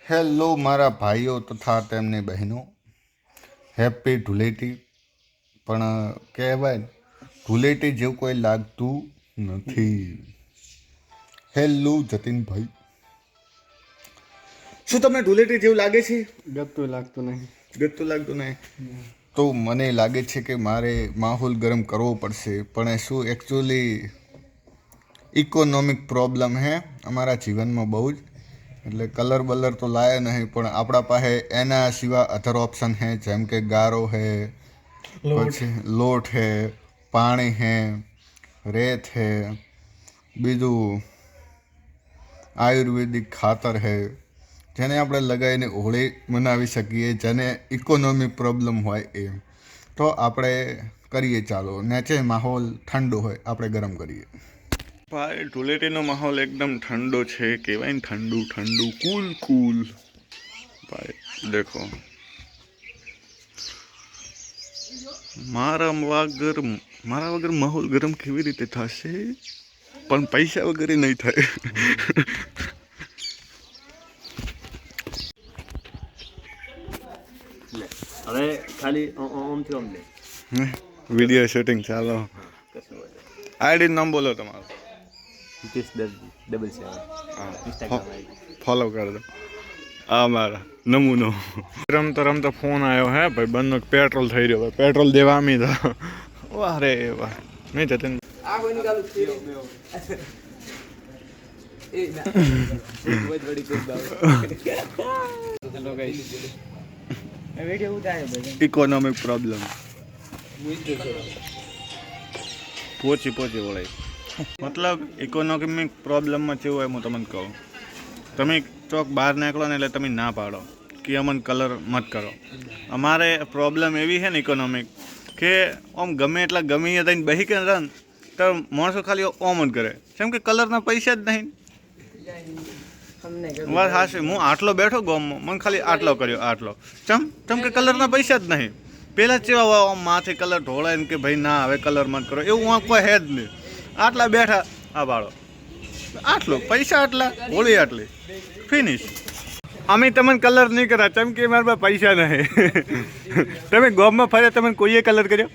Hello મારા ભાઈઓ તથા તેમની બહેનો, હેપી ધૂળેટી. પણ કહેવાય ધૂળેટી જેવું કોઈ લાગતું નથી. હેલો જતીનભાઈ, શું તમને ધૂળેટી જેવું લાગે છે? ગતું લાગતું નહીં. ગતું લાગતું નહીં? તો મને લાગે છે કે મારે માહોલ ગરમ કરવો પડશે. પણ શું એકચ્યુઅલી ઇકોનોમિક પ્રોબ્લેમ હે અમારા જીવનમાં બહુ જ. એટલે કલર બલર તો લાયા નહીં, પણ આપણા પાસે એના સિવાય અધર ઓપ્શન હે, જેમ કે ગારો હે, પછી લોટ હે, પાણી હે, રેત હે, બીજું આયુર્વેદિક ખાતર હે, જેને આપણે લગાવીને હોળી મનાવી શકીએ, જેને ઇકોનોમિક પ્રોબ્લેમ હોય એ. તો આપણે કરીએ ચાલો. નેચે માહોલ ઠંડો હોય, આપણે ગરમ કરીએ. ભાઈ ધૂળેટીનો માહોલ એકદમ ઠંડો છે, કહેવાય ને ઠંડુ ઠંડુ કુલ કુલ. ભાઈ દેખો, મારા વગર માહોલ ગરમ કેવી રીતે થશે? પણ પૈસા વગર નહીં થાય. હવે ખાલી ઓમથી ઓમ લે વિડીયો શૂટિંગ ચાલો. આઈડી નામ બોલો તમારું. હિતેશ દર્દી 77 ફોલો કરી દો. આ મારા નમૂનો. રમતો ફોન આવ્યો હે ભાઈ, બંને પેટ્રોલ થઈ રહ્યો ભાઈ, પેટ્રોલ દેવા મી તો. વાહ રે વાહ. નહીં જતીન આ કોઈ નિકાલું છે એ ના बहुत बड़ी कोई बात चलो गाइस ये वीडियो उतारे भाई. ઇકોનોમિક પ્રોબ્લેમ પહોંચી વળાય. મતલબ ઇકોનોમિક પ્રોબ્લેમમાં કેવું હોય હું તમને કહું. તમે ચોક બહાર નીકળો ને એટલે તમે ના પાડો કે અમને કલર મત કરો. અમારે પ્રોબ્લેમ એવી છે ને ઇકોનોમિક કે આમ ગમે એટલા ગમે થઈને બહી કે રન તો માણસો ખાલી ઓમ જ કરે, કેમ કે કલરના પૈસા જ નહીં. વાત હાશે, હું આટલો બેઠો ગોમમાં, મને ખાલી આટલો કર્યો, આટલો ચમ કે કલરના પૈસા જ નહીં. પહેલાં કેવા આમ માથે કલર ઢોળાય ને કે ભાઈ ના હવે કલર મત કરો, એવું કોઈ હે જ નહીં. આટલા બેઠા આ બાળો આટલો પૈસા આટલા હોળી આટલી ફિનિશ. અમે તમને કલર નહીં કર્યા, ચમ કે મારા પાસે પૈસા નહીં. તમે ગોમમાં ફર્યા, તમને કોઈએ કલર કર્યો?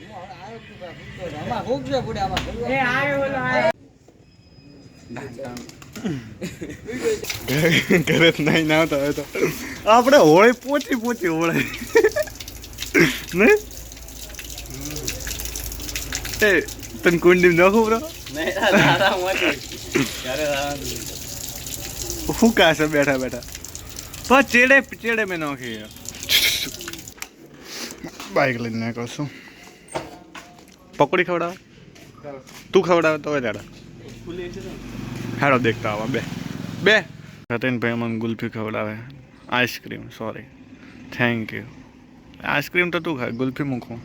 ઘરે જ નહીં ના આવતા હોય તો આપણે હોળી પોચી હોળી નહીં. એ તને કુંડી નાખું બ્રો શું કાશે બેઠા પણ ચેડે મેં નાખી. બાઈક લઈને નાખો છું. પકોડી ખવડાવે તું ખવડાવે તો દાડા હાડો દેખતા આવા બે રતનભાઈ મને ગુલ્ફી ખવડાવે. Ice cream sorry thank you. Ice cream તો તું ખાય, ગુલ્ફી મૂકું.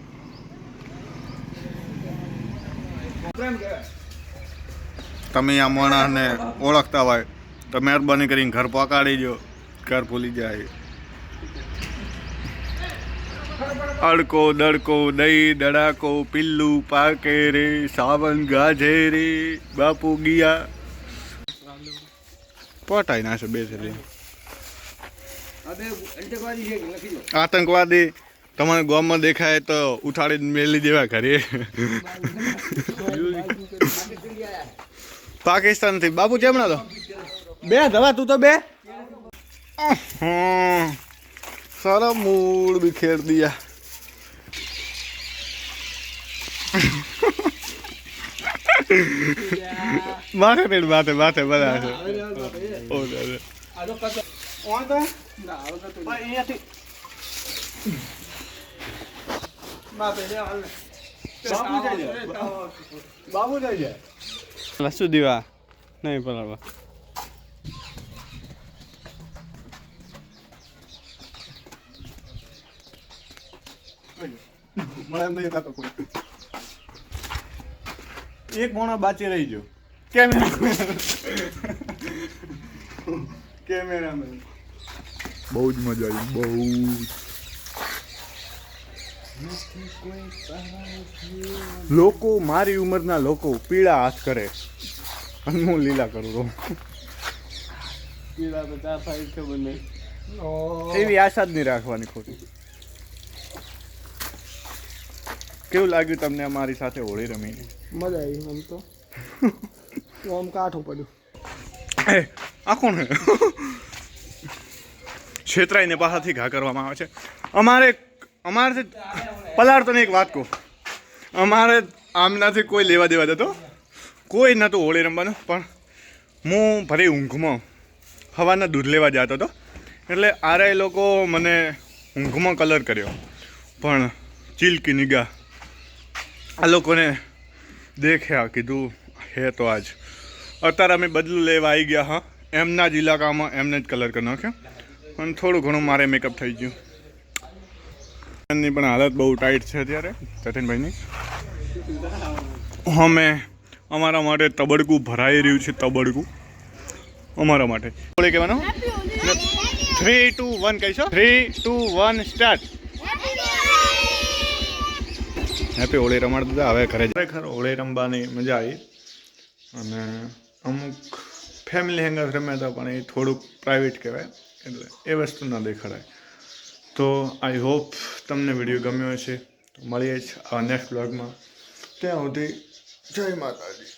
તમે આ માણસને ઓળખતા હોય તો મહેરબાની કરીને ઘર પહોંચાડી દો, ઘર ભૂલી જાય. અડકો દડકો દહીં દડાકો પિલ્લું પાકે રે સાવન ગાજે રે બાપુ ગયા પટાઈ નાખે. બે છે આતંકવાદી તમારે ગામમાં દેખાય તો ઉઠાડીને મેલી દેવા ઘરે. પાકિસ્તાન થી બાપુ ચેમણા તો બે દવા તું તો બે સારા મૂળ બિખેર દિયા. માથે બધા છે. બાબુ જાય શું દીવા નહીં પલાળવા. એક મોણા બાચી રહી ગયો. કેમેરામેન બહુ જ મજા આવી, બહુ જ. લોકો મારી ઉંમરના લોકો પીળા હાથ કરે અને હું લીલા કરું રહું. પીળા તો 4 સાઈડ ખબર નહીં. એવી આશા જ નહીં રાખવાની ખોટી. કેવું લાગ્યું તમને અમારી સાથે હોળી રમીને? મજા આવી આમ તો આમ કાઠું પડ્યું. એ આ કોણ હે? છેતરાઈને પાછાથી ઘા કરવામાં આવે છે. અમારે પલાળતો ને એક વાત કહું, અમારે આમનાથી કોઈ લેવા દેવા જતો કોઈ નહોતું હોળી રમવાનું, પણ હું ભરી ઊંઘમાં સવારના દૂધ લેવા જતો હતો એટલે આરે લોકો મને ઊંઘમાં કલર કર્યો. પણ ચીલ કી નિગાહ આ લોકોને દેખ્યા, કીધું હે તો આજ. અત્યારે અમે બદલું લેવા આવી ગયા. હા, એમના જ ઇલાકામાં એમને જ કલર કરી નાખ્યો અને થોડું ઘણું મારે મેકઅપ થઈ ગયું. એમની પણ હાલત બહુ ટાઈટ છે અત્યારે જતીનભાઈની. અમે અમારા માટે તબડકું ભરાઈ રહ્યું છે, તબડકું અમારા માટે. બોલે કહેવાનું 3, 2, 1 કહીશો? 3, 2, 1 સ્ટાર્ટ. હેપી હોળી રમાડ દીધા. હવે ઘરે ખરેખર હોળી રમવાની મજા આવી અને અમુક ફેમિલી હેંગર રમ્યા હતા, પણ એ થોડુંક પ્રાઇવેટ કહેવાય એટલે એ વસ્તુ ના દેખાડાય. તો આઈ હોપ તમને વિડીયો ગમ્યો હશે. તો મળીએ જ આ નેક્સ્ટ બ્લોગમાં. ત્યાં સુધી જય માતાજી.